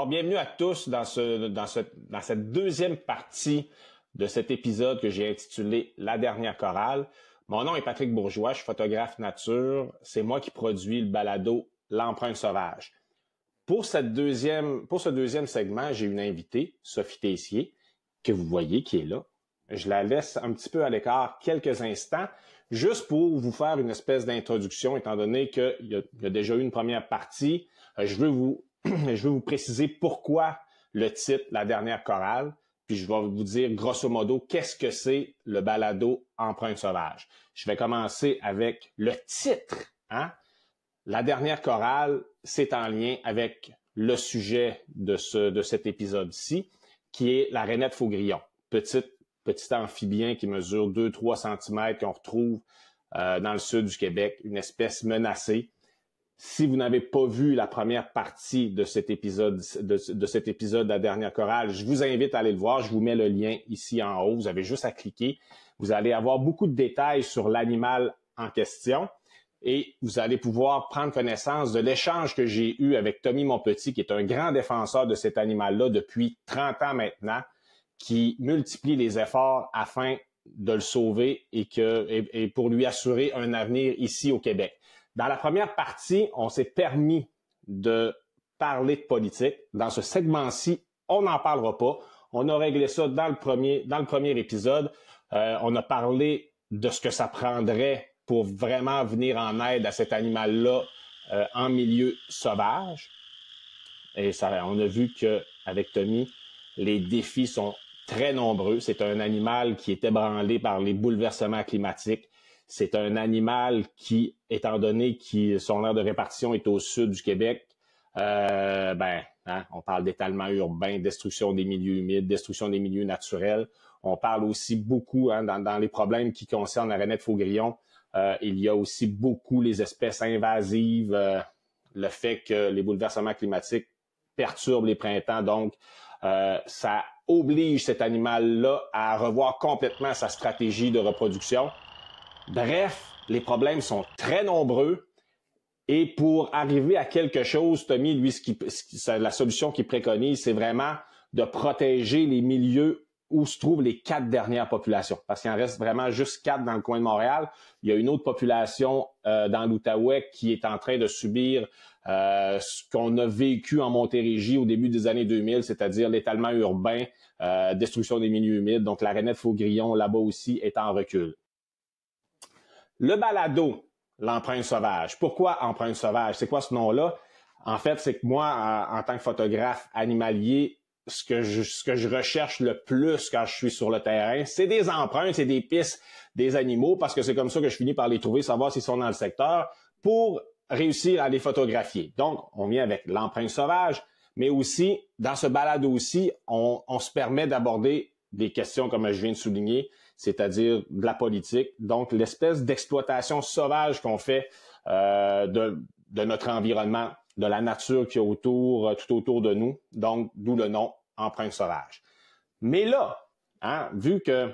Alors, bienvenue à tous dans cette deuxième partie de cet épisode que j'ai intitulé « La dernière chorale ». Mon nom est Patrick Bourgeois, je suis photographe nature. C'est moi qui produis le balado « L'empreinte sauvage ». Pour ce deuxième segment, j'ai une invitée, Sophie Tessier, que vous voyez qui est là. Je la laisse un petit peu à l'écart quelques instants, juste pour vous faire une espèce d'introduction, étant donné qu'il y a déjà eu une première partie. Je veux vous préciser pourquoi le titre « La dernière chorale », puis je vais vous dire grosso modo qu'est-ce que c'est le balado « Empreinte sauvage ». Je vais commencer avec le titre. La dernière chorale, c'est en lien avec le sujet de cet épisode-ci, qui est la rainette faugrillon. Petit amphibien qui mesure 2-3 cm qu'on retrouve dans le sud du Québec, une espèce menacée. Si vous n'avez pas vu la première partie de cet épisode de la dernière chorale, je vous invite à aller le voir. Je vous mets le lien ici en haut. Vous avez juste à cliquer. Vous allez avoir beaucoup de détails sur l'animal en question et vous allez pouvoir prendre connaissance de l'échange que j'ai eu avec Tommy Monpetit, qui est un grand défenseur de cet animal-là depuis 30 ans maintenant, qui multiplie les efforts afin de le sauver et pour lui assurer un avenir ici au Québec. Dans la première partie, on s'est permis de parler de politique. Dans ce segment-ci, on n'en parlera pas. On a réglé ça dans le premier épisode. On a parlé de ce que ça prendrait pour vraiment venir en aide à cet animal-là en milieu sauvage. Et ça, on a vu qu'avec Tommy, les défis sont très nombreux. C'est un animal qui est ébranlé par les bouleversements climatiques. C'est un animal qui, étant donné que son aire de répartition est au sud du Québec, on parle d'étalement urbain, destruction des milieux humides, destruction des milieux naturels. On parle aussi beaucoup dans les problèmes qui concernent la rainette faugrillon. Il y a aussi beaucoup les espèces invasives, le fait que les bouleversements climatiques perturbent les printemps. Donc, ça oblige cet animal-là à revoir complètement sa stratégie de reproduction. Bref, les problèmes sont très nombreux et pour arriver à quelque chose, Tommy, lui, la solution qu'il préconise, c'est vraiment de protéger les milieux où se trouvent les 4 dernières populations. Parce qu'il en reste vraiment juste 4 dans le coin de Montréal. Il y a une autre population dans l'Outaouais qui est en train de subir ce qu'on a vécu en Montérégie au début des années 2000, c'est-à-dire l'étalement urbain, destruction des milieux humides. Donc la rainette faugrillon là-bas aussi est en recul. Le balado, l'empreinte sauvage. Pourquoi empreinte sauvage? C'est quoi ce nom-là? En fait, c'est que moi, en tant que photographe animalier, ce que je recherche le plus quand je suis sur le terrain, c'est des empreintes, c'est des pistes des animaux, parce que c'est comme ça que je finis par les trouver, savoir s'ils sont dans le secteur, pour réussir à les photographier. Donc, on vient avec l'empreinte sauvage, mais aussi, dans ce balado aussi, on se permet d'aborder des questions, comme je viens de souligner, c'est-à-dire de la politique, donc l'espèce d'exploitation sauvage qu'on fait de notre environnement, de la nature qui est tout autour de nous, donc d'où le nom empreinte sauvage. Mais là, vu que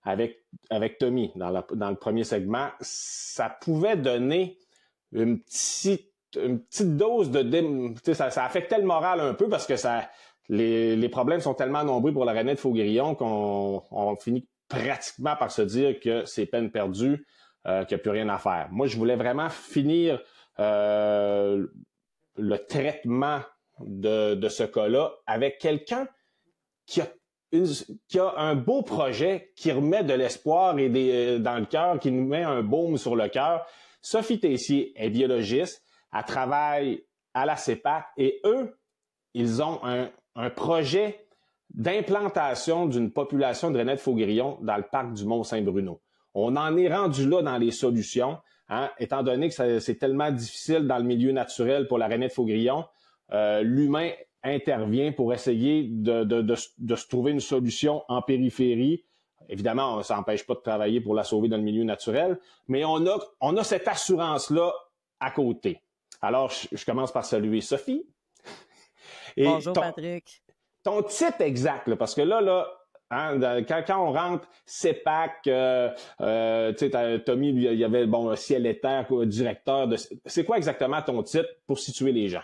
avec Tommy dans le premier segment, ça pouvait donner une petite dose ça affectait le moral un peu parce que les problèmes sont tellement nombreux pour la rainette faugrillon qu'on finit pratiquement par se dire que c'est peine perdue, qu'il n'y a plus rien à faire. Moi, je voulais vraiment finir le traitement de ce cas-là avec quelqu'un qui a un beau projet, qui remet de l'espoir et dans le cœur, qui nous met un baume sur le cœur. Sophie Tessier est biologiste, elle travaille à la CEPAC et eux, ils ont un projet d'implantation d'une population de rainettes faugrillon dans le parc du Mont-Saint-Bruno. On en est rendu là dans les solutions, étant donné que c'est tellement difficile dans le milieu naturel pour la rainette faugrillon, l'humain intervient pour essayer de se trouver une solution en périphérie. Évidemment, ça n'empêche pas de travailler pour la sauver dans le milieu naturel, mais on a cette assurance-là à côté. Alors, je commence par saluer Sophie. Et bonjour Patrick. Ton titre exact, là, parce que là, quand on rentre CEPAC, Tommy, il y avait Ciel et Terre, directeur de. C'est quoi exactement ton titre pour situer les gens?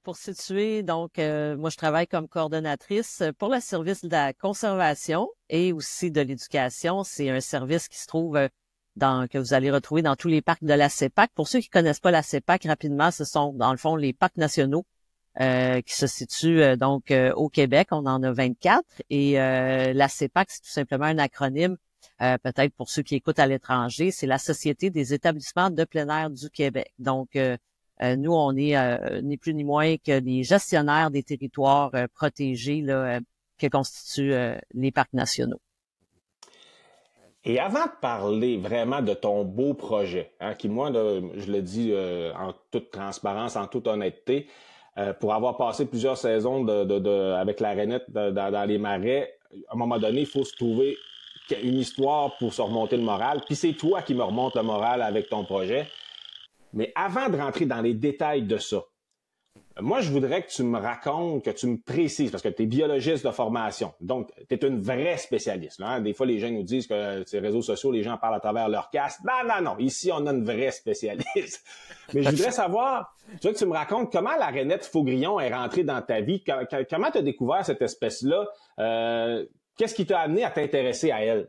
Pour situer, donc, moi, je travaille comme coordonnatrice pour le service de la conservation et aussi de l'éducation. C'est un service qui se trouve que vous allez retrouver dans tous les parcs de la CEPAC. Pour ceux qui connaissent pas la CEPAC, rapidement, ce sont, dans le fond, les parcs nationaux qui se situent au Québec. On en a 24. Et la CEPAC, c'est tout simplement un acronyme, peut-être pour ceux qui écoutent à l'étranger, c'est la Société des établissements de plein air du Québec. Donc, nous, on est ni plus ni moins que les gestionnaires des territoires protégés là, que constituent les parcs nationaux. Et avant de parler vraiment de ton beau projet, qui, moi, là, je le dis en toute transparence, en toute honnêteté, pour avoir passé plusieurs saisons avec la rainette dans les marais, à un moment donné, il faut se trouver une histoire pour se remonter le moral. Puis c'est toi qui me remonte le moral avec ton projet. Mais avant de rentrer dans les détails de ça, moi, je voudrais que tu me racontes, que tu me précises, parce que tu es biologiste de formation, donc tu es une vraie spécialiste. Là, hein? Des fois, les gens nous disent que ces réseaux sociaux, les gens parlent à travers leur casque. Non. Ici, on a une vraie spécialiste. Mais je voudrais savoir, tu veux que tu me racontes comment la rainette faugrillon est rentrée dans ta vie? Comment tu as découvert cette espèce-là? Qu'est-ce qui t'a amené à t'intéresser à elle?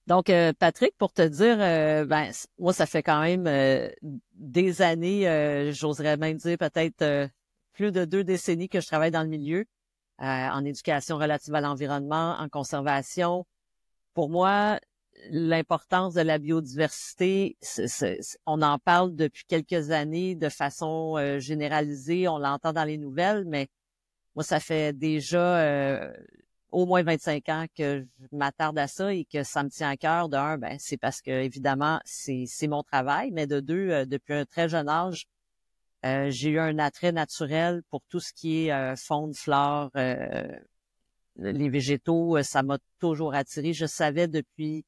Donc, Patrick, pour te dire, moi, ça fait quand même des années, j'oserais même dire peut-être plus de 2 décennies que je travaille dans le milieu, en éducation relative à l'environnement, en conservation. Pour moi, l'importance de la biodiversité, on en parle depuis quelques années de façon généralisée, on l'entend dans les nouvelles, mais moi, ça fait déjà au moins 25 ans que je m'attarde à ça et que ça me tient à cœur. De un, c'est parce que évidemment c'est mon travail, mais de deux, depuis un très jeune âge, j'ai eu un attrait naturel pour tout ce qui est faune, flore, les végétaux. Ça m'a toujours attiré. Je savais depuis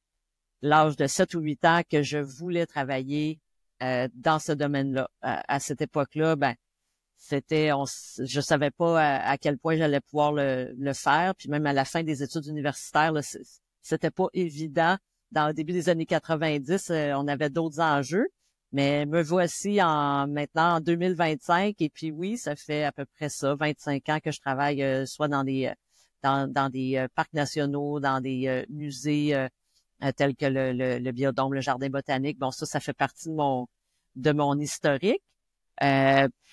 l'âge de 7 ou 8 ans que je voulais travailler dans ce domaine-là. À cette époque-là, je savais pas à quel point j'allais pouvoir le faire, puis même à la fin des études universitaires, là, c'était pas évident. Dans le début des années 90, on avait d'autres enjeux, mais me voici maintenant en 2025, et puis oui, ça fait à peu près ça, 25 ans que je travaille soit dans des parcs nationaux, dans des musées tels que le Biodôme, le Jardin botanique. Bon, ça fait partie de mon historique.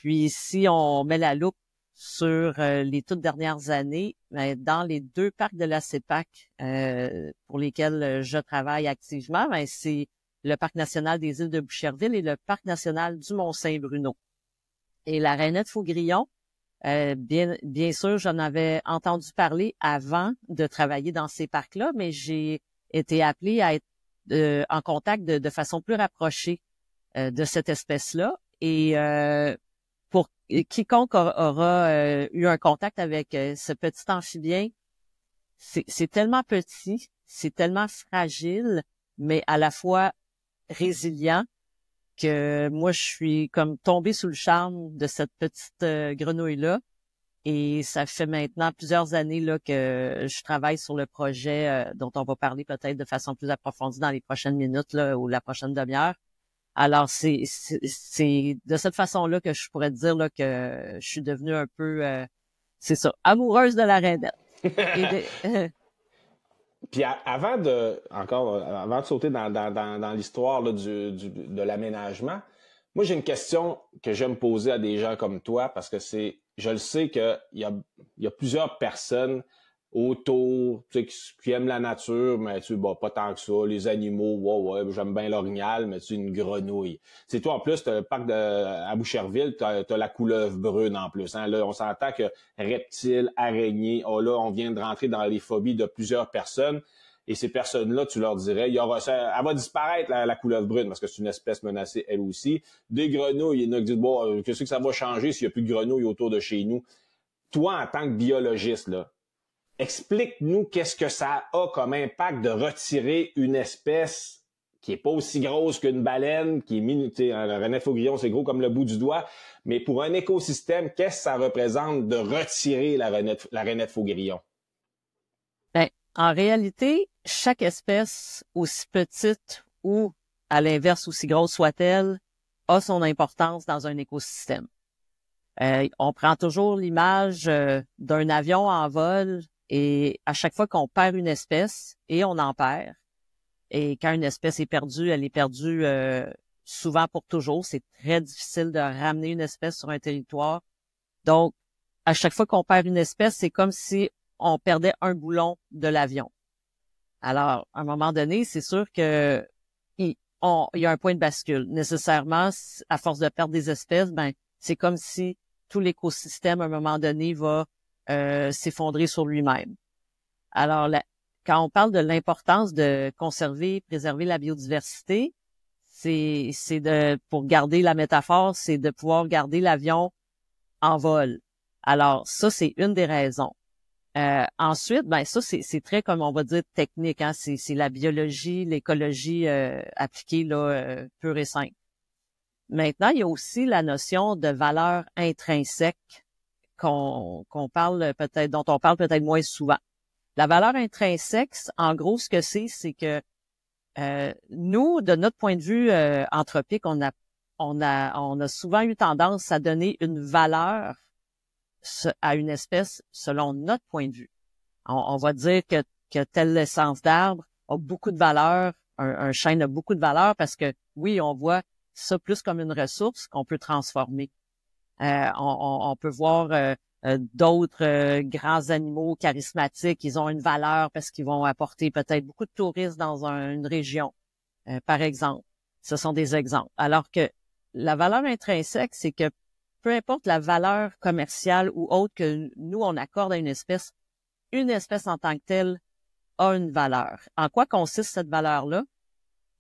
Puis si on met la loupe sur les toutes dernières années, dans les 2 parcs de la CEPAC pour lesquels je travaille activement, c'est le Parc national des îles de Boucherville et le Parc national du Mont-Saint-Bruno. Et la rainette faugrillon, bien sûr, j'en avais entendu parler avant de travailler dans ces parcs-là, mais j'ai été appelée à être en contact de façon plus rapprochée de cette espèce-là. Et pour quiconque aura eu un contact avec ce petit amphibien, c'est tellement petit, c'est tellement fragile, mais à la fois résilient, que moi, je suis comme tombée sous le charme de cette petite grenouille-là. Et ça fait maintenant plusieurs années là que je travaille sur le projet dont on va parler peut-être de façon plus approfondie dans les prochaines minutes là, ou la prochaine demi-heure. Alors, c'est de cette façon-là que je pourrais te dire là, que je suis devenue un peu, c'est ça, amoureuse de la rainette. Puis avant de sauter dans l'histoire là, de l'aménagement, moi j'ai une question que j'aime poser à des gens comme toi parce que je le sais qu'il y a plusieurs personnes autour, tu sais, qui aiment la nature, mais tu sais, pas tant que ça. Les animaux, ouais, j'aime bien l'orignal, mais tu sais, une grenouille. C'est toi, en plus, t'as le parc à Boucherville, t'as la couleuvre brune en plus. Hein. Là, on s'entend que reptiles, araignées, là, on vient de rentrer dans les phobies de plusieurs personnes. Et ces personnes-là, tu leur dirais, elle va disparaître, la couleuvre brune, parce que c'est une espèce menacée, elle aussi. Des grenouilles, il y en a qui disent, qu'est-ce que ça va changer s'il n'y a plus de grenouilles autour de chez nous? Toi, en tant que biologiste, là, explique-nous qu'est-ce que ça a comme impact de retirer une espèce qui est pas aussi grosse qu'une baleine, qui est minutée. La rainette faugrillon, c'est gros comme le bout du doigt. Mais pour un écosystème, qu'est-ce que ça représente de retirer la rainette faugrillon? En réalité, chaque espèce, aussi petite ou, à l'inverse, aussi grosse soit-elle, a son importance dans un écosystème. On prend toujours l'image d'un avion en vol et à chaque fois qu'on perd une espèce, et on en perd, et quand une espèce est perdue, elle est perdue souvent pour toujours. C'est très difficile de ramener une espèce sur un territoire. Donc, à chaque fois qu'on perd une espèce, c'est comme si on perdait un boulon de l'avion. Alors, à un moment donné, c'est sûr que il y a un point de bascule. Nécessairement, à force de perdre des espèces, ben c'est comme si tout l'écosystème, à un moment donné, va s'effondrer sur lui-même. Alors, quand on parle de l'importance de conserver, préserver la biodiversité, pour garder la métaphore, c'est de pouvoir garder l'avion en vol. Alors, ça, c'est une des raisons. Ensuite, ben ça, c'est très, comme on va dire, technique, hein. C'est la biologie, l'écologie appliquée là, pure et simple. Maintenant, il y a aussi la notion de valeur intrinsèque dont on parle peut-être moins souvent. La valeur intrinsèque, en gros, ce que c'est que nous, de notre point de vue anthropique, on a souvent eu tendance à donner une valeur à une espèce selon notre point de vue. On va dire que telle essence d'arbre a beaucoup de valeur, un chêne a beaucoup de valeur parce que, oui, on voit ça plus comme une ressource qu'on peut transformer. On peut voir d'autres grands animaux charismatiques, ils ont une valeur parce qu'ils vont apporter peut-être beaucoup de touristes dans une région, par exemple. Ce sont des exemples. Alors que la valeur intrinsèque, c'est que peu importe la valeur commerciale ou autre que nous, on accorde à une espèce en tant que telle a une valeur. En quoi consiste cette valeur-là?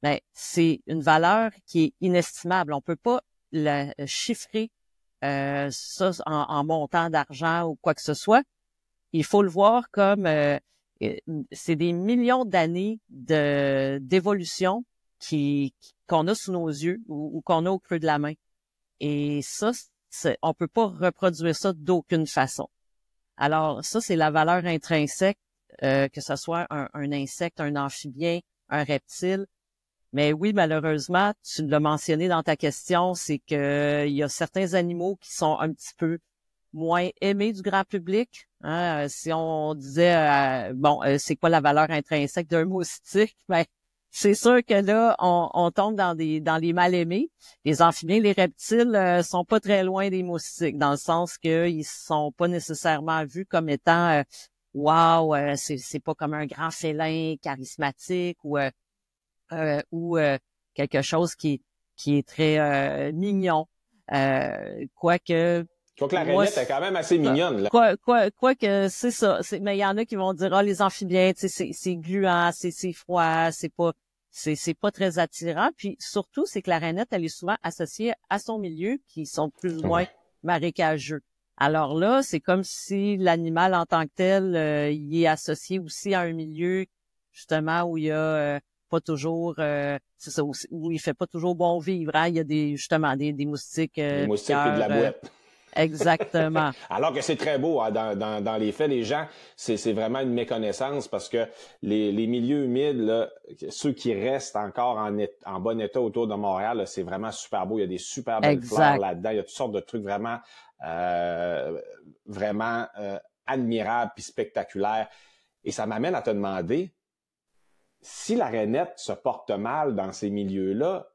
Ben, c'est une valeur qui est inestimable. On peut pas la chiffrer ça en montant d'argent ou quoi que ce soit. Il faut le voir comme c'est des millions d'années d'évolution qu'on a sous nos yeux ou qu'on a au creux de la main. Et ça, on peut pas reproduire ça d'aucune façon. Alors, ça, c'est la valeur intrinsèque, que ce soit un insecte, un amphibien, un reptile. Mais oui, malheureusement, tu l'as mentionné dans ta question, c'est que il y a certains animaux qui sont un petit peu moins aimés du grand public. Hein? Si on disait, c'est quoi la valeur intrinsèque d'un moustique? Ben, c'est sûr que là, on tombe dans les mal-aimés. Les amphibiens, les reptiles sont pas très loin des moustiques, dans le sens qu'ils sont pas nécessairement vus comme étant wow, c'est pas comme un grand félin charismatique ou quelque chose qui est très mignon. Quoique Quoique la rainette est quand même assez mignonne, là. Quoique, c'est ça. Mais il y en a qui vont dire, les amphibiens, tu sais, c'est gluant, c'est froid, c'est pas très attirant. Puis surtout, c'est que la rainette, elle est souvent associée à son milieu, qui sont plus ou moins marécageux. Alors là, c'est comme si l'animal en tant que tel, il est associé aussi à un milieu, justement, où il y a pas toujours, c'est ça, où il fait pas toujours bon vivre. Hein? Il y a des moustiques. Des moustiques et de la boîte. Exactement. Alors que c'est très beau, hein, dans les faits, les gens, c'est vraiment une méconnaissance parce que les milieux humides, là, ceux qui restent encore en bon état autour de Montréal, là, c'est vraiment super beau. Il y a des super belles fleurs là-dedans. Il y a toutes sortes de trucs vraiment admirables puis spectaculaires. Et ça m'amène à te demander, si la rainette se porte mal dans ces milieux-là,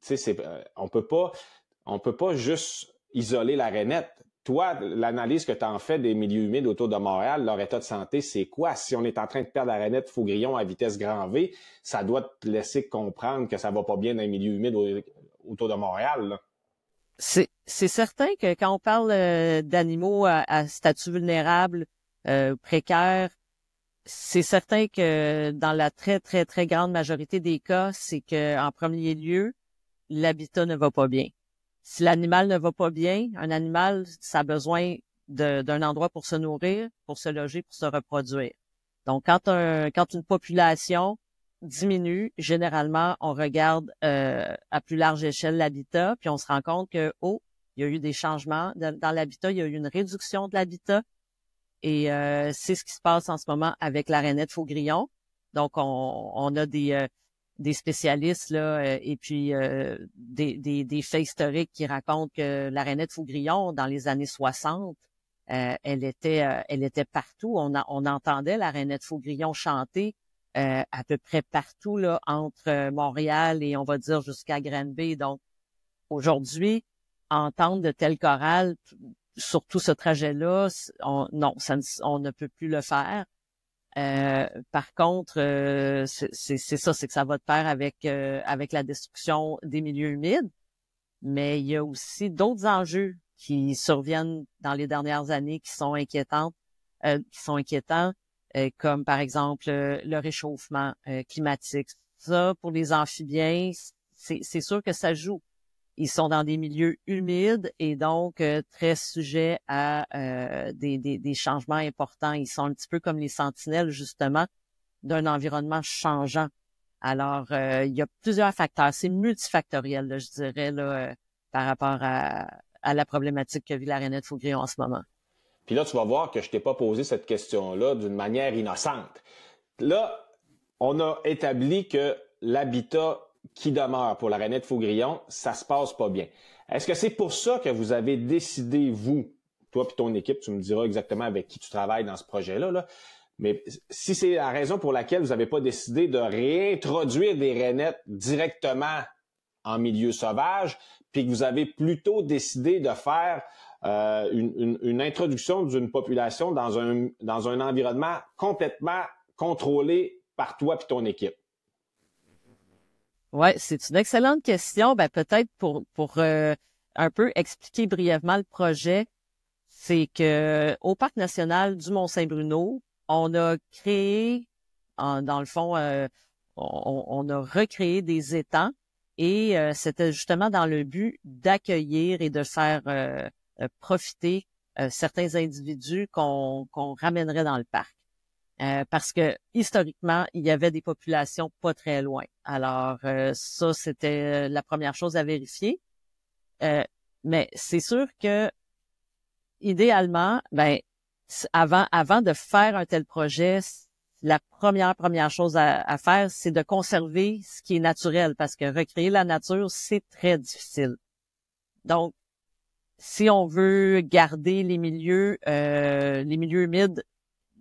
tu sais, on peut pas juste isoler la rainette. Toi, l'analyse que tu en fais des milieux humides autour de Montréal, leur état de santé, c'est quoi? Si on est en train de perdre la rainette Faugrillon à vitesse grand V, ça doit te laisser comprendre que ça va pas bien dans les milieux humides autour de Montréal, là. C'est certain que quand on parle d'animaux à statut vulnérable, précaire, c'est certain que dans la très, très, très grande majorité des cas, c'est que en premier lieu, l'habitat ne va pas bien. Si l'animal ne va pas bien, un animal, ça a besoin d'un endroit pour se nourrir, pour se loger, pour se reproduire. Donc, quand une population diminue, généralement, on regarde à plus large échelle l'habitat, puis on se rend compte que, il y a eu des changements dans l'habitat, il y a eu une réduction de l'habitat, et c'est ce qui se passe en ce moment avec la rainette Faugrillon. Donc, on a des spécialistes là, et puis des faits historiques qui racontent que la rainette Faugrillon, dans les années 60, elle était partout. On entendait la rainette Faugrillon chanter à peu près partout là, entre Montréal et on va dire jusqu'à Granby. Donc aujourd'hui, entendre de telles chorales, surtout ce trajet-là, on ne peut plus le faire. Par contre, c'est ça, c'est que ça va de pair avec la destruction des milieux humides, mais il y a aussi d'autres enjeux qui surviennent dans les dernières années qui sont inquiétants, comme par exemple le réchauffement climatique. Ça, pour les amphibiens, c'est sûr que ça joue. Ils sont dans des milieux humides et donc très sujets à des changements importants. Ils sont un petit peu comme les sentinelles, justement, d'un environnement changeant. Alors, il y a plusieurs facteurs. C'est multifactoriel, là, je dirais, là, par rapport à la problématique que vit la rainette Faugrillon en ce moment. Puis là, tu vas voir que je t'ai pas posé cette question-là d'une manière innocente. Là, on a établi que l'habitat qui demeure pour la rainette Faugrillon, ça se passe pas bien. Est-ce que c'est pour ça que vous avez décidé, vous, toi puis ton équipe, tu me diras exactement avec qui tu travailles dans ce projet-là, là, mais si c'est la raison pour laquelle vous n'avez pas décidé de réintroduire des rainettes directement en milieu sauvage, puis que vous avez plutôt décidé de faire une introduction d'une population dans un environnement complètement contrôlé par toi puis ton équipe? Ouais, c'est une excellente question. Ben peut-être pour un peu expliquer brièvement le projet, c'est que au Parc national du Mont-Saint-Bruno, on a créé, dans le fond, on a recréé des étangs et c'était justement dans le but d'accueillir et de faire profiter certains individus qu'on ramènerait dans le parc. Parce que historiquement, il y avait des populations pas très loin. Alors ça, c'était la première chose à vérifier. Mais c'est sûr que idéalement, ben avant de faire un tel projet, la première chose à faire, c'est de conserver ce qui est naturel, parce que recréer la nature, c'est très difficile. Donc, si on veut garder les milieux humides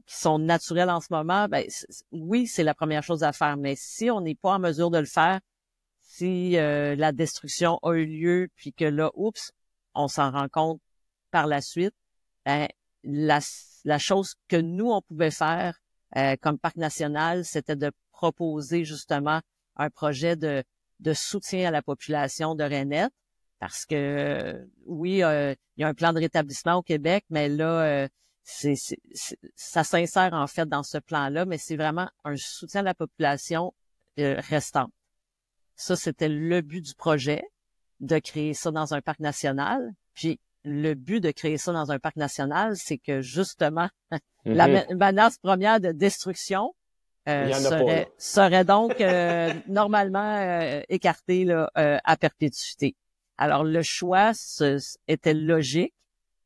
qui sont naturels en ce moment, ben oui, c'est la première chose à faire. Mais si on n'est pas en mesure de le faire, si la destruction a eu lieu, puis que là, on s'en rend compte par la suite, ben la chose que nous, on pouvait faire comme parc national, c'était de proposer justement un projet de soutien à la population de rainettes, parce que oui, il y a un plan de rétablissement au Québec, mais là, ça s'insère en fait dans ce plan-là, mais c'est vraiment un soutien à la population restante. Ça, c'était le but du projet, de créer ça dans un parc national. Puis, le but de créer ça dans un parc national, c'est que justement, la menace première de destruction serait donc normalement écartée là, à perpétuité. Alors, le choix était logique,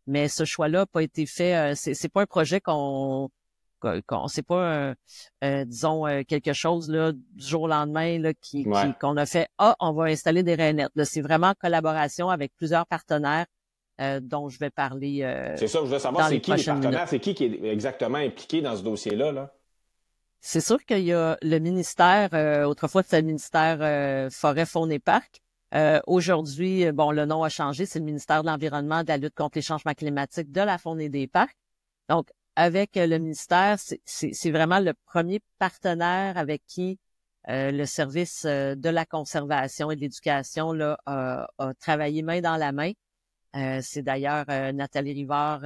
mais ce choix-là n'a pas été fait. C'est pas un projet c'est pas disons quelque chose là du jour au lendemain là qu'on a fait. On va installer des rainettes. Là, c'est vraiment en collaboration avec plusieurs partenaires dont je vais parler. C'est ça, je veux savoir, c'est qui les partenaires, c'est qui est exactement impliqué dans ce dossier-là, là? C'est sûr qu'il y a le ministère. Autrefois, c'était le ministère Forêt, Faune et Parc. Aujourd'hui, bon, le nom a changé, c'est le ministère de l'Environnement, de la lutte contre les changements climatiques, de la faune et des parcs. Donc, avec le ministère, c'est vraiment le premier partenaire avec qui le service de la conservation et de l'éducation là a travaillé main dans la main. C'est d'ailleurs Nathalie Rivard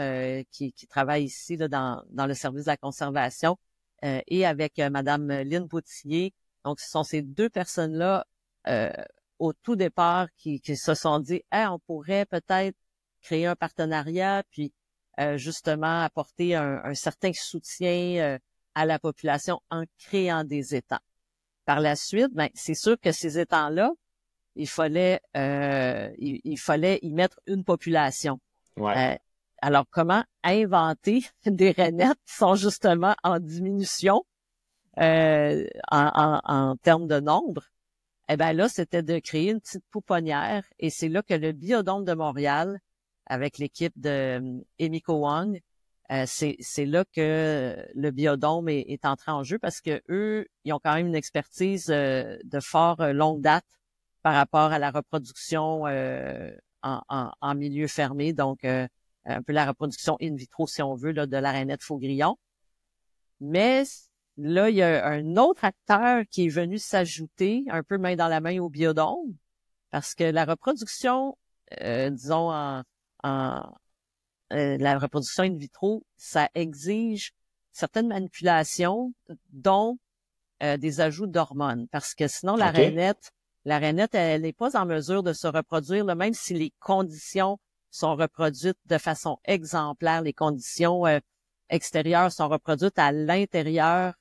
qui travaille ici là, dans le service de la conservation et avec Madame Lynne Boutillier. Donc, ce sont ces deux personnes-là au tout départ qui se sont dit on pourrait peut-être créer un partenariat puis justement apporter un certain soutien à la population en créant des étangs. Par la suite, ben c'est sûr que ces étangs-là, il fallait y mettre une population. Ouais. Alors, comment inventer des rainettes qui sont justement en diminution en termes de nombre. Eh ben là, c'était de créer une petite pouponnière et c'est là que le Biodôme de Montréal, avec l'équipe de Emiko Wong, c'est là que le Biodôme est entré en jeu parce que eux, ils ont quand même une expertise de fort longue date par rapport à la reproduction en milieu fermé, donc un peu la reproduction in vitro, si on veut, là, de la rainette faux-grillon. Mais là, il y a un autre acteur qui est venu s'ajouter un peu main dans la main au Biodôme, parce que la reproduction, disons, la reproduction in vitro, ça exige certaines manipulations, dont des ajouts d'hormones, parce que sinon, la rainette, elle n'est pas en mesure de se reproduire, là, même si les conditions sont reproduites de façon exemplaire, les conditions extérieures sont reproduites à l'intérieur.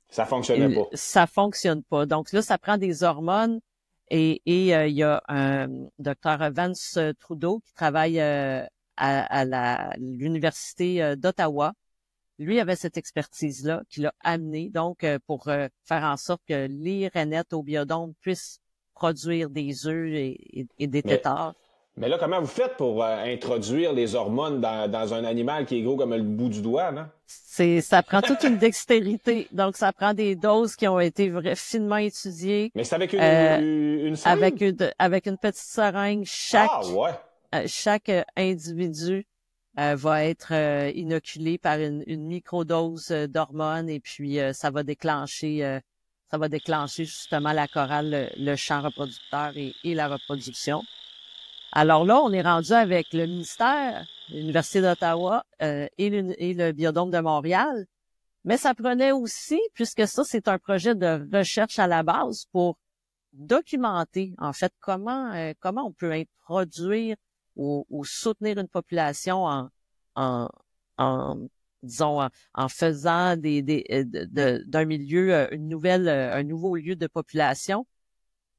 Ça fonctionnait pas. Ça fonctionne pas. Donc là, ça prend des hormones et il y a un docteur Vance Trudeau qui travaille à l'université d'Ottawa. Lui avait cette expertise-là qui l'a amené donc pour faire en sorte que les rainettes au Biodôme puissent produire des œufs et des têtards. Mais là, comment vous faites pour introduire les hormones dans un animal qui est gros comme le bout du doigt, non? Ça prend toute une dextérité. Donc, ça prend des doses qui ont été finement étudiées. Mais c'est avec une seringue? Avec une petite seringue. Chaque individu va être inoculé par une microdose d'hormones et puis ça va déclencher justement la chorale, le champ reproducteur et la reproduction. Alors là, on est rendu avec le ministère, l'Université d'Ottawa et le Biodôme de Montréal. Mais ça prenait aussi, puisque ça, c'est un projet de recherche à la base pour documenter, en fait, comment on peut introduire ou soutenir une population en faisant d'un milieu un nouveau lieu de population.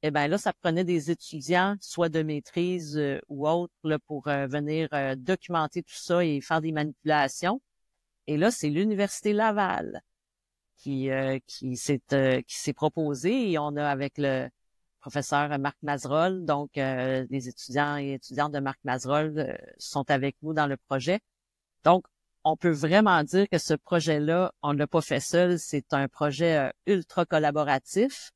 Eh ben là, ça prenait des étudiants, soit de maîtrise ou autres, là, pour venir documenter tout ça et faire des manipulations. Et là, c'est l'Université Laval qui s'est proposé et on a avec le professeur Marc Mazerolle, donc les étudiants et étudiantes de Marc Mazerolle sont avec nous dans le projet. Donc, on peut vraiment dire que ce projet-là, on ne l'a pas fait seul, c'est un projet ultra collaboratif.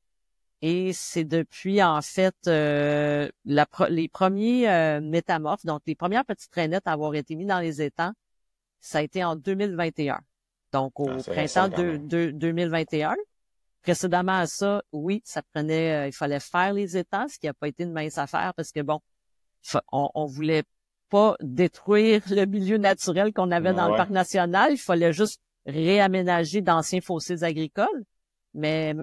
Et c'est depuis, en fait, les premiers métamorphes, donc les premières petites rainettes à avoir été mises dans les étangs, ça a été en 2021. Donc, au printemps 2021. Précédemment à ça, oui, ça prenait, il fallait faire les étangs, ce qui n'a pas été une mince affaire parce que bon, on voulait pas détruire le milieu naturel qu'on avait dans le parc national. Il fallait juste réaménager d'anciens fossés agricoles. Mais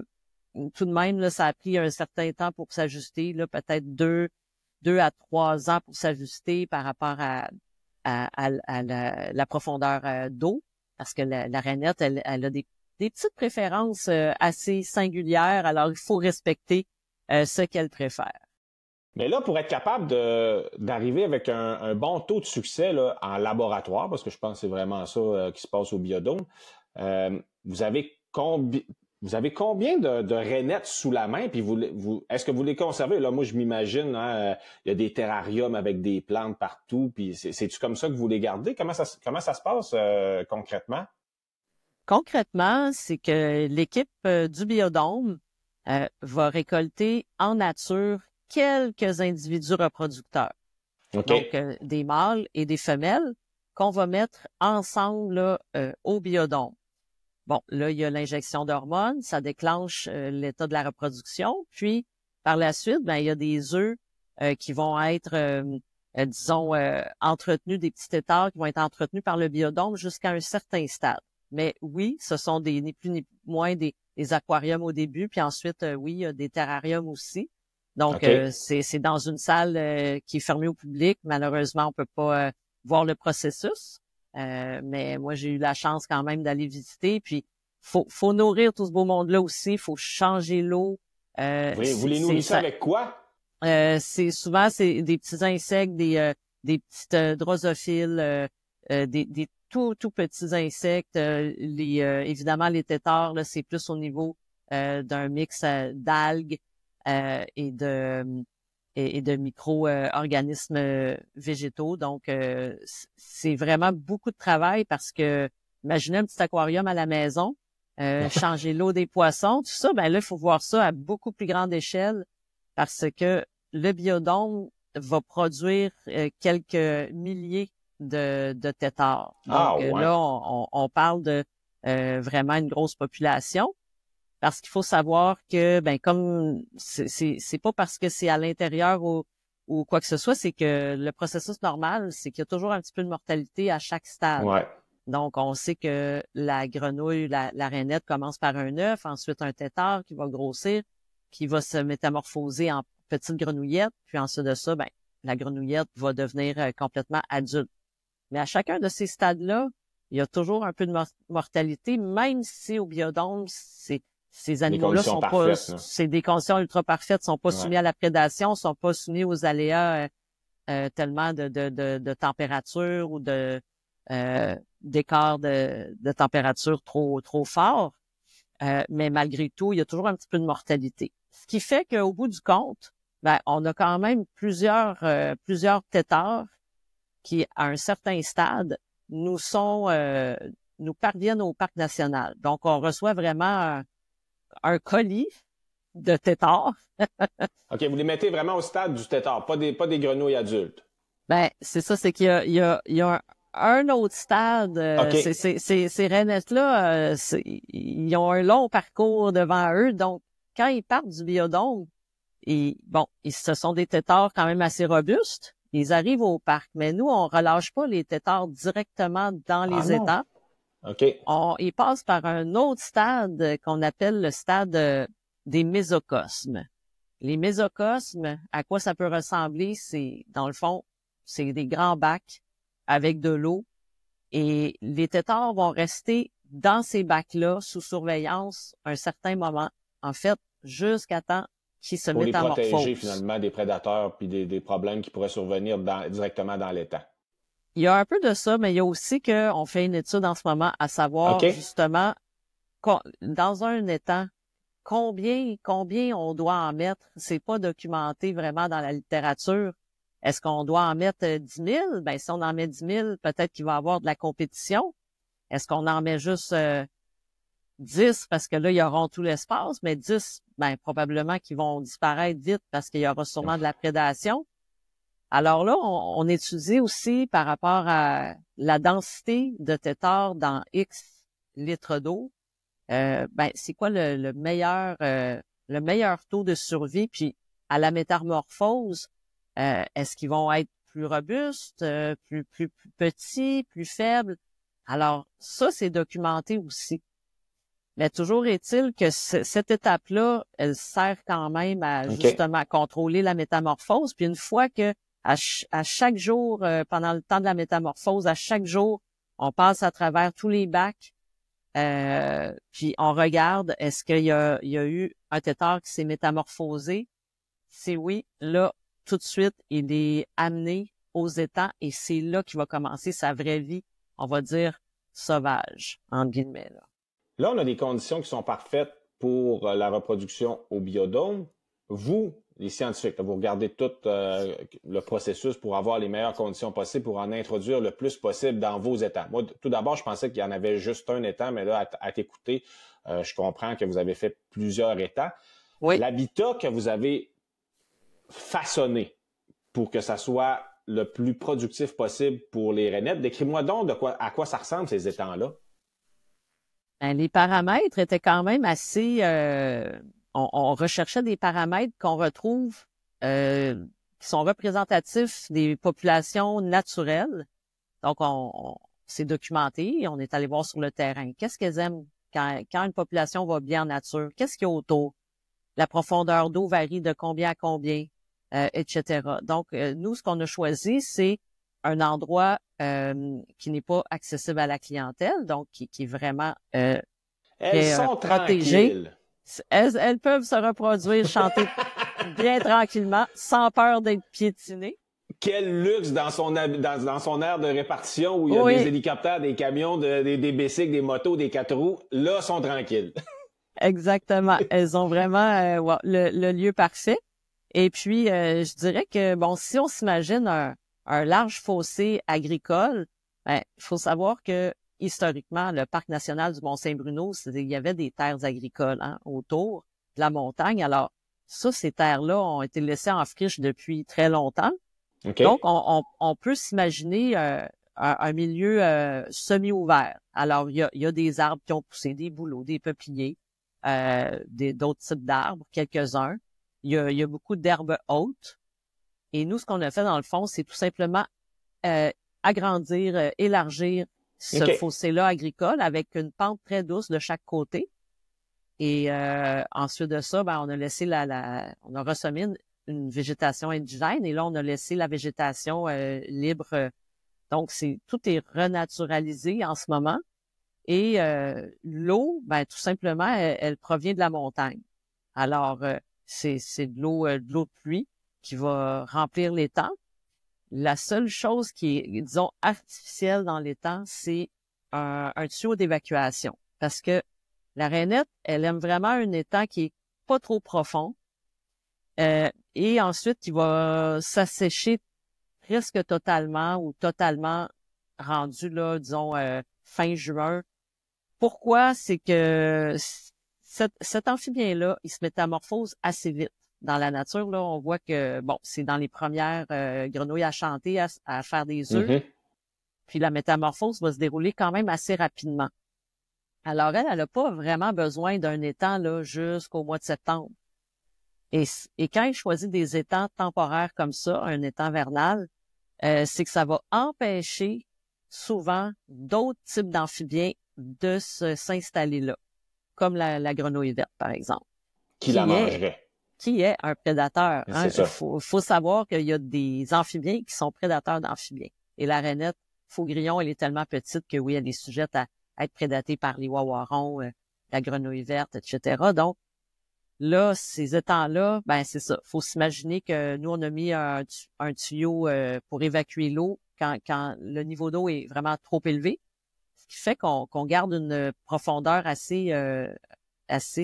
tout de même, là, ça a pris un certain temps pour s'ajuster, là, peut-être 2 à 3 ans pour s'ajuster par rapport à la profondeur d'eau, parce que la rainette, elle a des petites préférences assez singulières, alors il faut respecter ce qu'elle préfère. Mais là, pour être capable d'arriver avec un bon taux de succès là, en laboratoire, parce que je pense que c'est vraiment ça qui se passe au Biodôme, vous avez combien de rainettes sous la main? Puis est-ce que vous les conservez? Là, moi, je m'imagine, hein, il y a des terrariums avec des plantes partout. Puis c'est-tu comme ça que vous les gardez? Comment ça se passe concrètement? Concrètement, c'est que l'équipe du Biodôme va récolter en nature quelques individus reproducteurs. Okay. Donc, des mâles et des femelles qu'on va mettre ensemble là, au Biodôme. Bon, là, il y a l'injection d'hormones, ça déclenche l'état de la reproduction. Puis, par la suite, ben, il y a des œufs qui vont être, entretenus, des petits têtards qui vont être entretenus par le Biodôme jusqu'à un certain stade. Mais oui, ce sont ni plus ni moins des aquariums au début, puis ensuite, oui, il y a des terrariums aussi. Donc, okay. C'est dans une salle qui est fermée au public. Malheureusement, on peut pas voir le processus. Mais moi, j'ai eu la chance quand même d'aller visiter. Puis, faut nourrir tout ce beau monde-là aussi. Il faut changer l'eau. Vous les nourrissez avec quoi? C'est souvent des petits insectes, des petites drosophiles, des tout petits insectes. Évidemment, les têtards, là, c'est plus au niveau d'un mix d'algues et de micro-organismes végétaux. Donc, c'est vraiment beaucoup de travail parce que, imaginez un petit aquarium à la maison, changer l'eau des poissons, tout ça, ben là, il faut voir ça à beaucoup plus grande échelle parce que le biodôme va produire quelques milliers de têtards. Donc, là, on parle de vraiment une grosse population. Parce qu'il faut savoir que, ben, comme c'est pas parce que c'est à l'intérieur ou quoi que ce soit, c'est que le processus normal, c'est qu'il y a toujours un petit peu de mortalité à chaque stade. Ouais. Donc, on sait que la grenouille, la rainette commence par un œuf, ensuite un tétard qui va grossir, qui va se métamorphoser en petite grenouillette, puis ensuite de ça, ben, la grenouillette va devenir complètement adulte. Mais à chacun de ces stades-là, il y a toujours un peu de mortalité, même si au biodôme, ces animaux-là sont pas, c'est des conditions ultra parfaites, sont pas soumis à la prédation, sont pas soumis aux aléas tellement de température ou d'écart de température trop fort. Mais malgré tout, il y a toujours un petit peu de mortalité. Ce qui fait qu'au bout du compte, ben, on a quand même plusieurs têtards qui, à un certain stade, nous parviennent au parc national. Donc, on reçoit vraiment un colis de têtards. OK, vous les mettez vraiment au stade du tétard, pas des grenouilles adultes. Ben, c'est ça, c'est qu'il y a un autre stade. Okay. Ces rainettes-là, ils ont un long parcours devant eux. Donc, quand ils partent du biodôme, ce sont des têtards quand même assez robustes. Ils arrivent au parc. Mais nous, on relâche pas les têtards directement dans les étangs. Okay. Ils passent par un autre stade qu'on appelle le stade des mésocosmes. Les mésocosmes, à quoi ça peut ressembler? C'est, dans le fond, c'est des grands bacs avec de l'eau. Et les têtards vont rester dans ces bacs-là sous surveillance un certain moment. En fait, jusqu'à temps qu'ils se métamorphosent. Pour les protéger finalement des prédateurs puis des problèmes qui pourraient survenir directement dans l'étang. Il y a un peu de ça, mais il y a aussi qu'on fait une étude en ce moment à savoir justement dans un étang combien on doit en mettre. C'est pas documenté vraiment dans la littérature. Est-ce qu'on doit en mettre 10 000? Ben, si on en met 10 000, peut-être qu'il va y avoir de la compétition. Est-ce qu'on en met juste 10 parce que là, ils auront tout l'espace, mais 10, ben, probablement qu'ils vont disparaître vite parce qu'il y aura sûrement de la prédation. Alors là, on étudie aussi par rapport à la densité de têtards dans X litres d'eau. Ben, c'est quoi le meilleur taux de survie? Puis à la métamorphose, est-ce qu'ils vont être plus robustes, plus petits, plus faibles? Alors ça, c'est documenté aussi. Mais toujours est-il que cette étape-là, elle sert quand même à justement contrôler la métamorphose. Puis une fois que à chaque jour, pendant le temps de la métamorphose, à chaque jour, on passe à travers tous les bacs, puis on regarde, est-ce qu'il y a eu un tétard qui s'est métamorphosé? Si oui, là, tout de suite, il est amené aux étangs et c'est là qu'il va commencer sa vraie vie, on va dire, sauvage, entre guillemets. Là, on a des conditions qui sont parfaites pour la reproduction au biodôme. Vous, les scientifiques, là, vous regardez tout le processus pour avoir les meilleures conditions possibles pour en introduire le plus possible dans vos étangs. Moi, tout d'abord, je pensais qu'il y en avait juste un étang, mais là, à t'écouter, je comprends que vous avez fait plusieurs étangs. Oui. L'habitat que vous avez façonné pour que ça soit le plus productif possible pour les rainettes, décris-moi donc à quoi ça ressemble ces étangs-là. Ben, les paramètres étaient quand même assez... on recherchait des paramètres qu'on retrouve qui sont représentatifs des populations naturelles. Donc, c'est documenté. On est allé voir sur le terrain. Qu'est-ce qu'elles aiment quand une population va bien en nature? Qu'est-ce qu'il y a autour? La profondeur d'eau varie de combien à combien, etc. Donc, nous, ce qu'on a choisi, c'est un endroit qui n'est pas accessible à la clientèle, donc qui est vraiment elles sont protégé. Tranquilles. Elles peuvent se reproduire, chanter bien tranquillement, sans peur d'être piétinées. quel luxe dans son aire de répartition où il y a des hélicoptères, des camions, des bicycles, des motos, des 4 roues. Là, sont tranquilles. Exactement. Elles ont vraiment le lieu parfait. Et puis, je dirais que, bon, si on s'imagine un large fossé agricole, il faut savoir que, historiquement, le parc national du Mont-Saint-Bruno, il y avait des terres agricoles autour de la montagne. Alors, ça, ces terres-là ont été laissées en friche depuis très longtemps. Okay. Donc, on peut s'imaginer un milieu semi-ouvert. Alors, il y a des arbres qui ont poussé, des bouleaux, des peupliers, d'autres types d'arbres, quelques-uns. Il y a beaucoup d'herbes hautes. Et nous, ce qu'on a fait dans le fond, c'est tout simplement agrandir, élargir ce fossé-là agricole avec une pente très douce de chaque côté. Et ensuite de ça, on a laissé on a ressemé une végétation indigène et là, on a laissé la végétation libre. Donc, tout est renaturalisé en ce moment. Et l'eau, tout simplement, elle provient de la montagne. Alors, c'est de l'eau de pluie qui va remplir l'étang. La seule chose qui est, disons, artificielle dans l'étang, c'est un tuyau d'évacuation. Parce que la rainette, elle aime vraiment un étang qui est pas trop profond. Et ensuite, il va s'assécher presque totalement ou totalement rendu là, disons, fin juin. Pourquoi? C'est que cet amphibien-là, il se métamorphose assez vite. Dans la nature, là, on voit que, bon, c'est dans les premières grenouilles à chanter, à faire des œufs. Mm-hmm. Puis la métamorphose va se dérouler quand même assez rapidement. Alors, elle n'a pas vraiment besoin d'un étang là jusqu'au mois de septembre. Et quand il choisit des étangs temporaires comme ça, un étang vernal, c'est que ça va empêcher souvent d'autres types d'amphibiens de s'installer là, comme la grenouille verte, par exemple. Qui la mangerait. Qui est un prédateur. Hein? Il faut savoir qu'il y a des amphibiens qui sont prédateurs d'amphibiens. Et la rainette faux-grillon, elle est tellement petite que oui, elle est sujette à être prédatée par les wawarons, la grenouille verte, etc. Donc, là, ces étangs-là, c'est ça. Faut s'imaginer que nous, on a mis un tuyau pour évacuer l'eau quand le niveau d'eau est vraiment trop élevé, ce qui fait qu'on garde une profondeur assez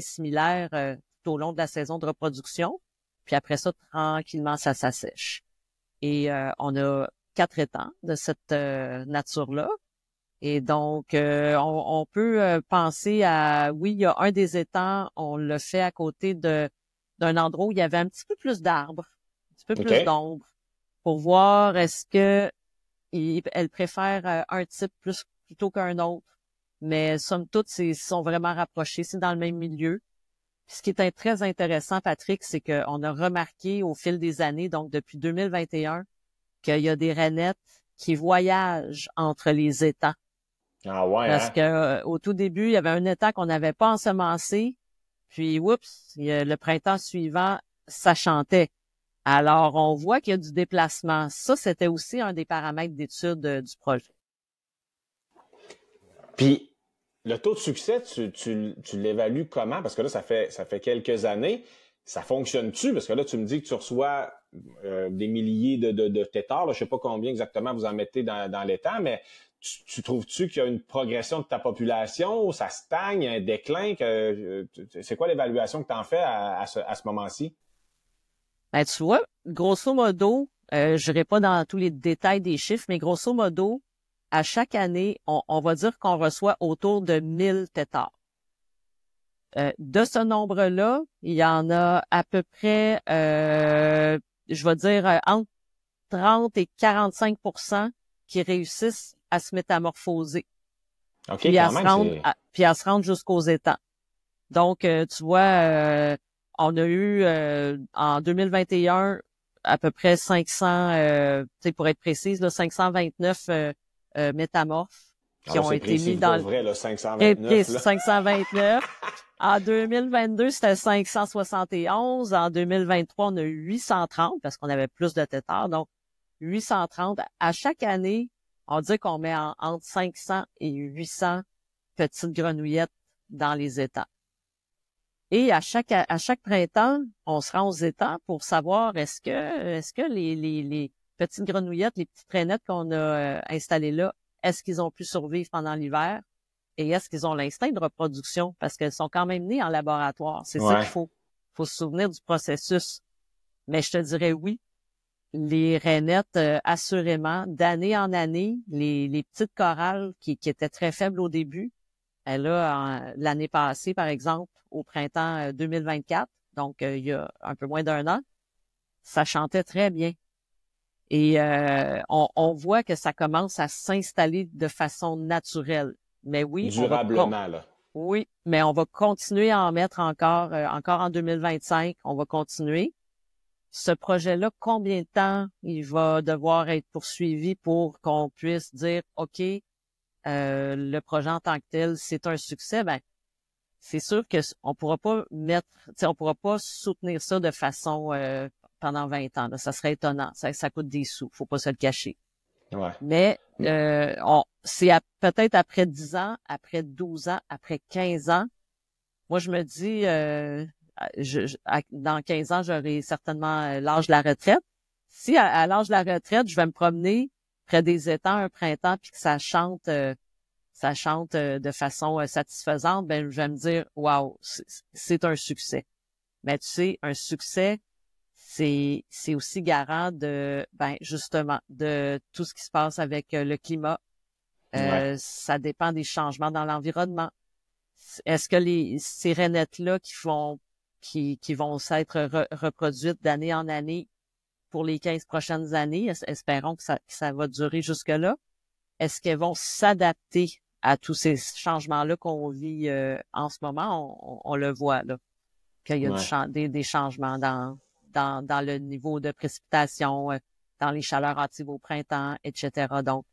similaire tout au long de la saison de reproduction. Puis après ça, tranquillement, ça s'assèche. Et on a 4 étangs de cette nature-là. Et donc, on peut penser à, oui, il y a un des étangs, on l'a fait à côté d'un endroit où il y avait un petit peu plus d'arbres, un petit peu plus d'ombre, pour voir est-ce que elle préfère un type plutôt qu'un autre. Mais somme toute, ils sont vraiment rapprochés, c'est dans le même milieu. Puis ce qui est très intéressant, Patrick, c'est qu'on a remarqué au fil des années, donc depuis 2021, qu'il y a des rainettes qui voyagent entre les étangs. Ah ouais, parce que au tout début, il y avait un étang qu'on n'avait pas ensemencé, puis le printemps suivant, ça chantait. Alors, on voit qu'il y a du déplacement. Ça, c'était aussi un des paramètres d'étude du projet. Puis, le taux de succès, tu l'évalues comment? Parce que là, ça fait quelques années. Ça fonctionne-tu? Parce que là, tu me dis que tu reçois des milliers de têtards. Je sais pas combien exactement vous en mettez dans l'étang, mais tu trouves-tu qu'il y a une progression de ta population? Ça stagne, un déclin? C'est quoi l'évaluation que tu en fais à ce moment-ci? Tu vois, grosso modo, je n'irai pas dans tous les détails des chiffres, mais grosso modo, à chaque année, on va dire qu'on reçoit autour de 1000 têtards. De ce nombre-là, il y en a à peu près, je vais dire, entre 30 et 45% qui réussissent à se métamorphoser. Okay, puis à se rendre jusqu'aux étangs. Donc, tu vois, on a eu en 2021 à peu près 500, pour être précise, là, 529 métamorphes qui ont été mis dans vrai, là, 529. 529. En 2022, c'était 571. En 2023, on a eu 830 parce qu'on avait plus de têtards. Donc, 830. À chaque année, on dit qu'on met entre 500 et 800 petites grenouillettes dans les étangs. Et à chaque printemps, on se rend aux étangs pour savoir est-ce que petites grenouillettes, les petites rainettes qu'on a installées là, est-ce qu'ils ont pu survivre pendant l'hiver? Et est-ce qu'ils ont l'instinct de reproduction? Parce qu'elles sont quand même nées en laboratoire. C'est ça qu'il faut. Faut se souvenir du processus. Mais je te dirais oui. Les rainettes, assurément, d'année en année, les petites corals qui étaient très faibles au début, l'année passée, par exemple, au printemps 2024, donc il y a un peu moins d'1 an, ça chantait très bien. Et on voit que ça commence à s'installer de façon naturelle. Mais oui, durablement, là. Oui, mais on va continuer à en mettre encore en 2025. On va continuer. Ce projet-là, combien de temps il va devoir être poursuivi pour qu'on puisse dire, OK, le projet en tant que tel, c'est un succès? Ben, c'est sûr que on pourra pas soutenir ça de façon pendant 20 ans. Là. Ça serait étonnant. Ça coûte des sous. Faut pas se le cacher. Ouais. Mais c'est peut-être après 10 ans, après 12 ans, après 15 ans. Moi, je me dis, dans 15 ans, j'aurai certainement l'âge de la retraite. Si à l'âge de la retraite, je vais me promener près des étangs un printemps puis que ça chante de façon satisfaisante, ben je vais me dire, waouh, c'est un succès. Mais tu sais, un succès, c'est aussi garant de, justement, de tout ce qui se passe avec le climat. Ça dépend des changements dans l'environnement. Est-ce que ces rainettes-là qui vont s'être reproduites d'année en année pour les 15 prochaines années, espérons que ça va durer jusque-là, est-ce qu'elles vont s'adapter à tous ces changements-là qu'on vit en ce moment? On le voit, là, qu'il y a des changements dans le niveau de précipitation, dans les chaleurs hâtives au printemps, etc. Donc,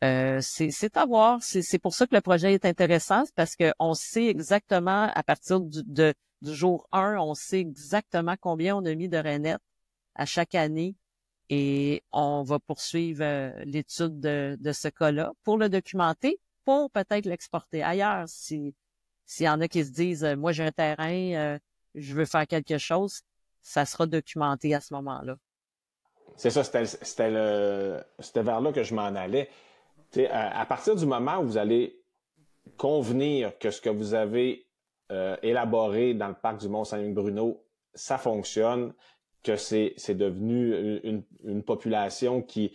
c'est à voir. C'est pour ça que le projet est intéressant, parce que on sait exactement, à partir du jour 1, on sait exactement combien on a mis de rainettes à chaque année, et on va poursuivre l'étude de ce cas-là pour le documenter, pour peut-être l'exporter ailleurs. S'il y en a qui se disent, moi j'ai un terrain, je veux faire quelque chose, ça sera documenté à ce moment-là. C'est ça, c'était vers là que je m'en allais. À partir du moment où vous allez convenir que ce que vous avez élaboré dans le parc du Mont-Saint-Bruno, ça fonctionne, que c'est devenu une population qui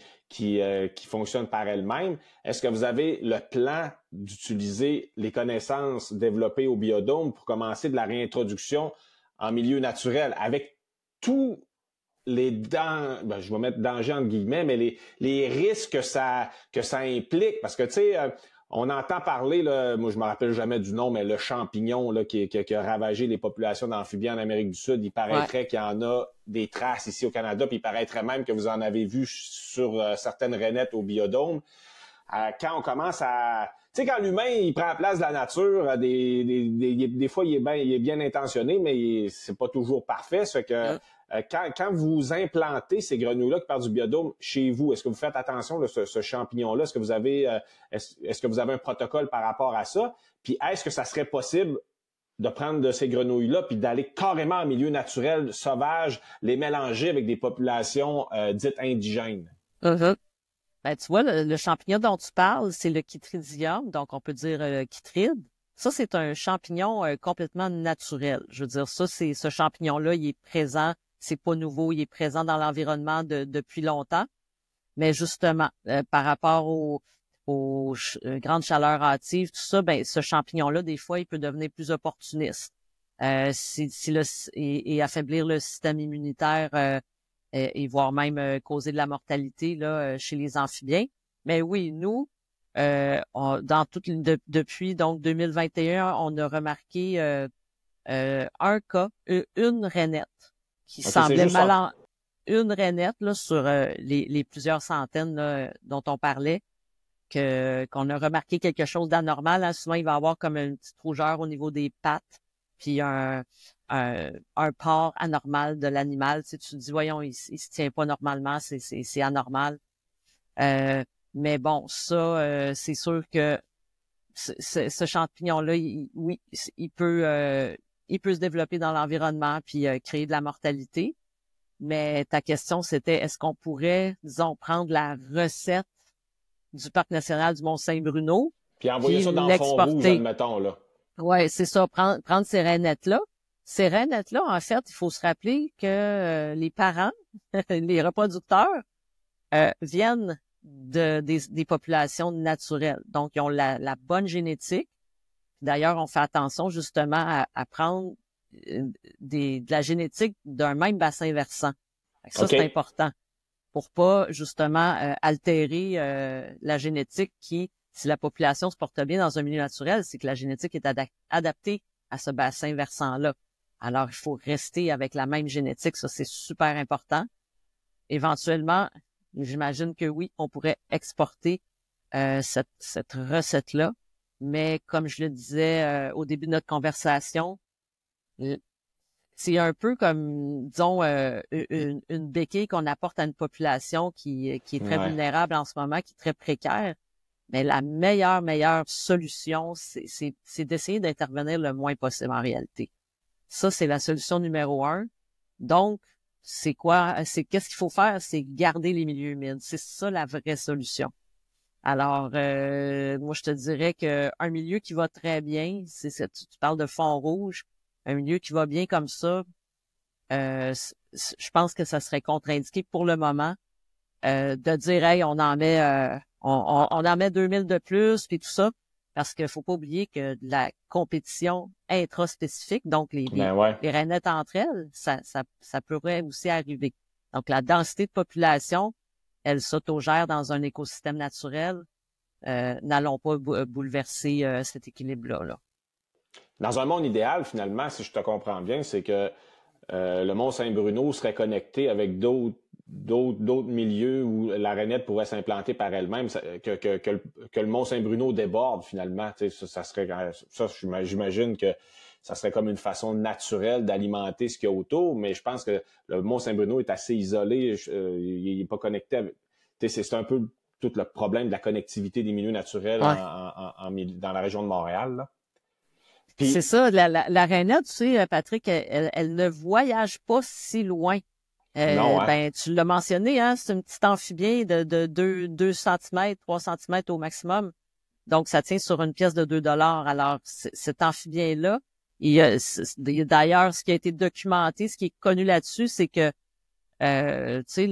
fonctionne par elle-même, est-ce que vous avez le plan d'utiliser les connaissances développées au biodôme pour commencer de la réintroduction en milieu naturel avec tous les je vais mettre danger entre guillemets, mais les risques que ça implique, parce que tu sais, on entend parler, là, moi je me rappelle jamais du nom, mais le champignon là, qui a ravagé les populations d'amphibiens en Amérique du Sud, il paraîtrait qu'il y en a des traces ici au Canada, puis il paraîtrait même que vous en avez vu sur certaines rainettes au biodôme. Quand on commence à... Tu sais, quand l'humain, il prend la place de la nature, des fois, il est bien intentionné, mais c'est pas toujours parfait. Ce que quand vous implantez ces grenouilles-là qui partent du biodôme chez vous, est-ce que vous faites attention à ce champignon-là? Est-ce que vous avez un protocole par rapport à ça? Puis est-ce que ça serait possible de prendre de ces grenouilles-là puis d'aller carrément en milieu naturel, sauvage, les mélanger avec des populations dites indigènes? Uh-huh. Ben, tu vois, le champignon dont tu parles, c'est le chytridium, donc on peut dire chytride. Ça, c'est un champignon complètement naturel. Je veux dire, ce champignon-là, il est présent, c'est pas nouveau, il est présent dans l'environnement depuis longtemps. Mais justement, par rapport aux grandes chaleurs hâtives, tout ça, ben ce champignon-là, des fois, il peut devenir plus opportuniste. Et affaiblir le système immunitaire et voire même causer de la mortalité là chez les amphibiens. Mais oui, nous, depuis donc 2021, on a remarqué un cas, une rainette qui semblait une rainette là sur les plusieurs centaines là, dont on parlait, qu'on a remarqué quelque chose d'anormal. Hein. Souvent, il va y avoir comme une petite rougeur au niveau des pattes, puis un port anormal de l'animal. Tu sais, tu te dis, voyons, il se tient pas normalement, c'est anormal. Mais bon, ça, c'est sûr que ce champignon-là, il peut se développer dans l'environnement puis créer de la mortalité. Mais ta question, c'était est-ce qu'on pourrait, disons, prendre la recette du Parc national du Mont-Saint-Bruno, Puis envoyer ça dans le fond rouge, admettons, là. Ouais, c'est ça, prendre ces rainettes-là. Ces rainettes-là, en fait, il faut se rappeler que les parents, les reproducteurs, viennent des populations naturelles. Donc, ils ont la bonne génétique. D'ailleurs, on fait attention justement à prendre de la génétique d'un même bassin versant. Ça, c'est important pour pas justement altérer la génétique qui, si la population se porte bien dans un milieu naturel, c'est que la génétique est adaptée à ce bassin versant-là. Alors, il faut rester avec la même génétique. Ça, c'est super important. Éventuellement, j'imagine que oui, on pourrait exporter cette recette-là. Mais comme je le disais au début de notre conversation, c'est un peu comme, disons, une béquille qu'on apporte à une population qui est très vulnérable en ce moment, qui est très précaire. Mais la meilleure solution, c'est d'essayer d'intervenir le moins possible en réalité. Ça, c'est la solution numéro 1. Donc, c'est quoi? Qu'est-ce qu'il faut faire? C'est garder les milieux humides. C'est ça la vraie solution. Alors, moi, je te dirais que un milieu qui va très bien, tu parles de fond rouge, un milieu qui va bien comme ça, je pense que ça serait contre-indiqué pour le moment de dire, hey, on en met 2000 de plus, puis tout ça, parce qu'il faut pas oublier que la compétition intraspécifique, donc les rainettes entre elles, ça pourrait aussi arriver. Donc, la densité de population, elle s'autogère dans un écosystème naturel. N'allons pas bouleverser cet équilibre-là. Là. Dans un monde idéal, finalement, si je te comprends bien, c'est que le Mont-Saint-Bruno serait connecté avec d'autres milieux où la rainette pourrait s'implanter par elle-même, que le Mont-Saint-Bruno déborde finalement. J'imagine que ça serait comme une façon naturelle d'alimenter ce qu'il y a autour, mais je pense que le Mont-Saint-Bruno est assez isolé, il n'est pas connecté avec... C'est un peu tout le problème de la connectivité des milieux naturels dans la région de Montréal, là. Puis, c'est ça, la rainette, tu sais, Patrick, elle ne voyage pas si loin. Non, hein? Ben, tu l'as mentionné, hein, c'est un petit amphibien de 2 cm, 3 cm au maximum. Donc, ça tient sur une pièce de 2 $. Alors, cet amphibien-là, d'ailleurs, ce qui a été documenté, ce qui est connu là-dessus, c'est que, tu sais,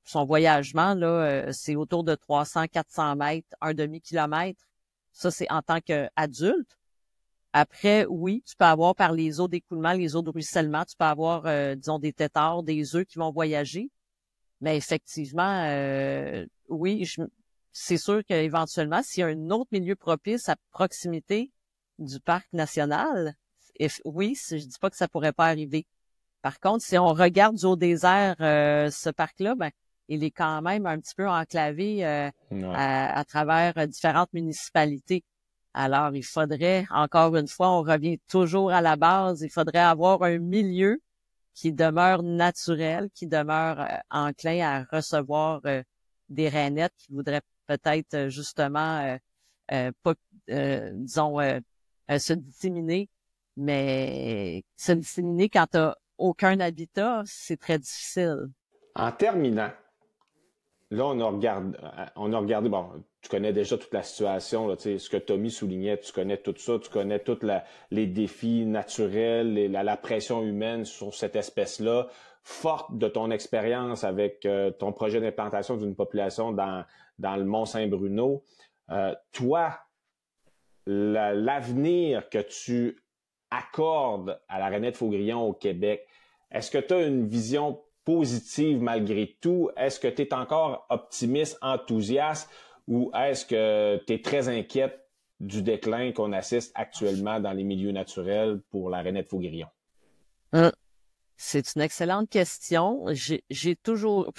son voyagement, là, c'est autour de 300-400 mètres, un demi-kilomètre. Ça, c'est en tant qu'adulte. Après, oui, tu peux avoir par les eaux d'écoulement, les eaux de ruissellement, tu peux avoir, disons, des têtards, des œufs qui vont voyager. Mais effectivement, oui, c'est sûr qu'éventuellement, s'il y a un autre milieu propice à proximité du parc national, oui, je dis pas que ça pourrait pas arriver. Par contre, si on regarde du haut des airs ce parc-là, ben, il est quand même un petit peu enclavé à travers différentes municipalités. Alors, il faudrait, encore une fois, on revient toujours à la base, il faudrait avoir un milieu qui demeure naturel, qui demeure enclin à recevoir des rainettes qui voudraient peut-être justement, disons, se disséminer. Mais se disséminer quand tu n'as aucun habitat, c'est très difficile. En terminant, là, on a regardé, bon, tu connais déjà toute la situation, là, ce que Tommy soulignait, tu connais tout ça, tu connais tous les défis naturels, la pression humaine sur cette espèce-là, forte de ton expérience avec ton projet d'implantation d'une population dans le Mont-Saint-Bruno. Toi, l'avenir que tu accordes à la rainette faugrillon au Québec, est-ce que tu as une vision positive malgré tout? Est-ce que tu es encore optimiste, enthousiaste ou est-ce que tu es très inquiète du déclin qu'on assiste actuellement dans les milieux naturels pour la rainette faugrillon? C'est une excellente question. J'ai toujours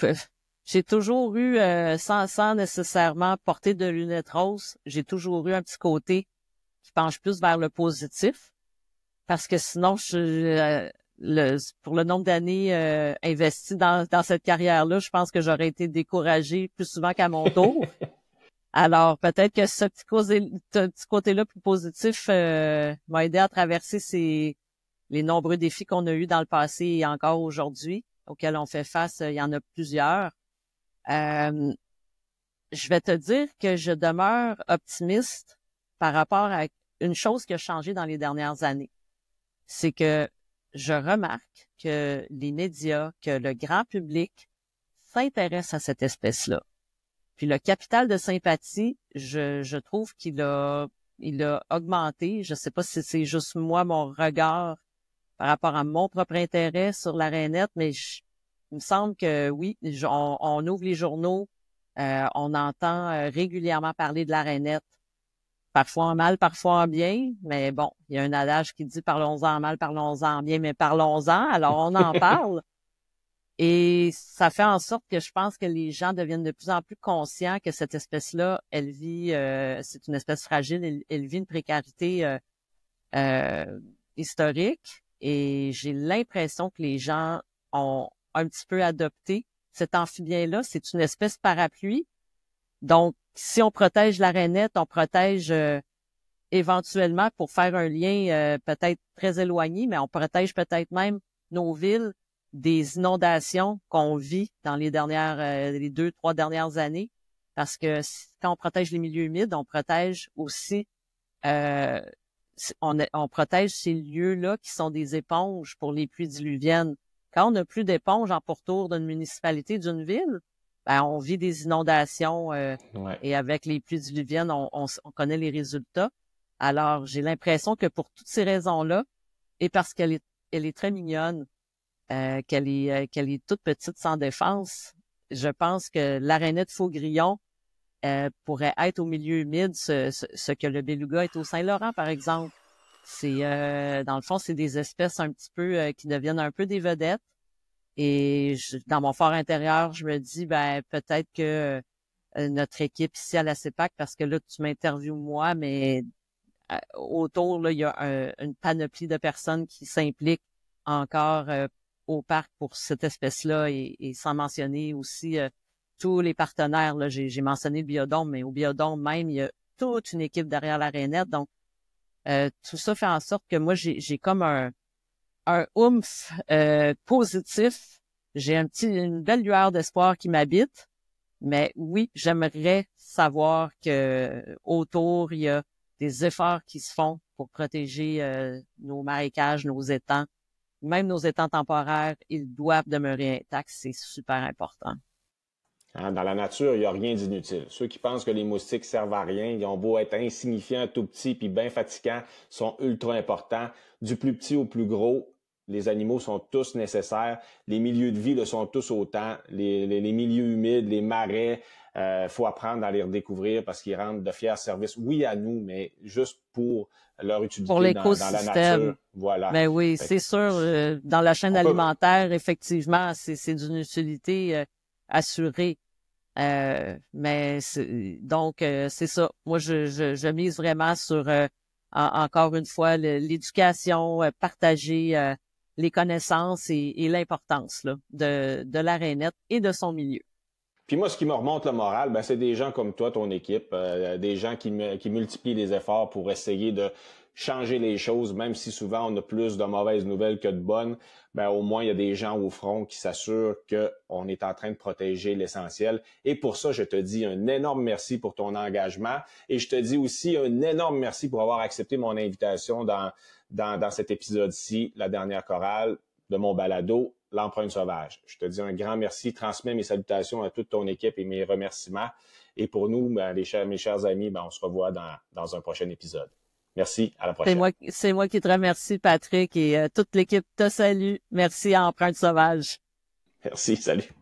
eu, sans nécessairement porter de lunettes roses, j'ai toujours eu un petit côté qui penche plus vers le positif parce que sinon, pour le nombre d'années investies dans cette carrière-là, je pense que j'aurais été découragée plus souvent qu'à mon tour. Alors, peut-être que ce petit côté-là plus positif m'a aidé à traverser les nombreux défis qu'on a eus dans le passé et encore aujourd'hui. auxquels on fait face, il y en a plusieurs. Je vais te dire que je demeure optimiste par rapport à une chose qui a changé dans les dernières années. C'est que je remarque que les médias, que le grand public s'intéresse à cette espèce-là. Puis le capital de sympathie, je trouve qu'il a augmenté. Je sais pas si c'est juste moi, mon regard par rapport à mon propre intérêt sur la rainette, mais il me semble que oui, on ouvre les journaux, on entend régulièrement parler de la rainette, parfois en mal, parfois en bien, mais bon, il y a un adage qui dit parlons-en en mal, parlons-en en bien, mais parlons-en, alors on en parle. Et ça fait en sorte que je pense que les gens deviennent de plus en plus conscients que cette espèce-là, elle vit, c'est une espèce fragile, elle vit une précarité historique. Et j'ai l'impression que les gens ont un petit peu adopté cet amphibien-là. C'est une espèce parapluie. Donc, si on protège la rainette, on protège éventuellement, pour faire un lien peut-être très éloigné, mais on protège peut-être même nos villes des inondations qu'on vit dans les 2-3 dernières années. Parce que quand on protège les milieux humides, on protège aussi on protège ces lieux-là qui sont des éponges pour les pluies diluviennes. Quand on n'a plus d'éponges en pourtour d'une municipalité, d'une ville, ben on vit des inondations et avec les pluies diluviennes, on connaît les résultats. Alors, j'ai l'impression que pour toutes ces raisons-là, et parce qu'elle est très mignonne, qu'elle est toute petite sans défense, je pense que la rainette faux-grillon pourrait être au milieu humide ce que le beluga est au Saint-Laurent, par exemple. C'est dans le fond, c'est des espèces un petit peu qui deviennent un peu des vedettes. Et dans mon fort intérieur, je me dis ben peut-être que notre équipe ici à la CEPAC, parce que là tu m'interviews moi, mais autour là il y a une panoplie de personnes qui s'impliquent encore au parc pour cette espèce-là et sans mentionner aussi tous les partenaires. Là, j'ai mentionné le Biodôme, mais au Biodôme même, il y a toute une équipe derrière la rainette. Donc, tout ça fait en sorte que moi, j'ai comme un oomph positif. J'ai une belle lueur d'espoir qui m'habite. Mais oui, j'aimerais savoir que autour, il y a des efforts qui se font pour protéger nos marécages, nos étangs. Même nos étangs temporaires, ils doivent demeurer intacts. C'est super important. Hein, dans la nature, il n'y a rien d'inutile. Ceux qui pensent que les moustiques servent à rien, ils ont beau être insignifiants, tout petits, puis bien fatigants, sont ultra importants. Du plus petit au plus gros, les animaux sont tous nécessaires. Les milieux de vie le sont tous autant. Les milieux humides, les marais, faut apprendre à les redécouvrir parce qu'ils rendent de fiers services, oui à nous, mais juste pour leur utilité pour dans la nature. Voilà. Ben oui, c'est sûr. Dans la chaîne alimentaire, effectivement, c'est d'une utilité assurée. Mais donc c'est ça. Moi, je mise vraiment sur encore une fois l'éducation, partager les connaissances et l'importance là de la rainette et de son milieu. Puis moi, ce qui me remonte le moral, ben, c'est des gens comme toi, ton équipe, des gens qui multiplient les efforts pour essayer de changer les choses, même si souvent on a plus de mauvaises nouvelles que de bonnes. Ben, au moins, il y a des gens au front qui s'assurent qu'on est en train de protéger l'essentiel. Et pour ça, je te dis un énorme merci pour ton engagement. Et je te dis aussi un énorme merci pour avoir accepté mon invitation dans cet épisode-ci, la dernière chorale de mon balado, L'Empreinte sauvage. Je te dis un grand merci. Transmets mes salutations à toute ton équipe et mes remerciements. Et pour nous, ben, mes chers amis, ben, on se revoit dans un prochain épisode. Merci, à la prochaine. C'est moi qui te remercie, Patrick, et toute l'équipe te salue. Merci à Empreinte sauvage. Merci, salut.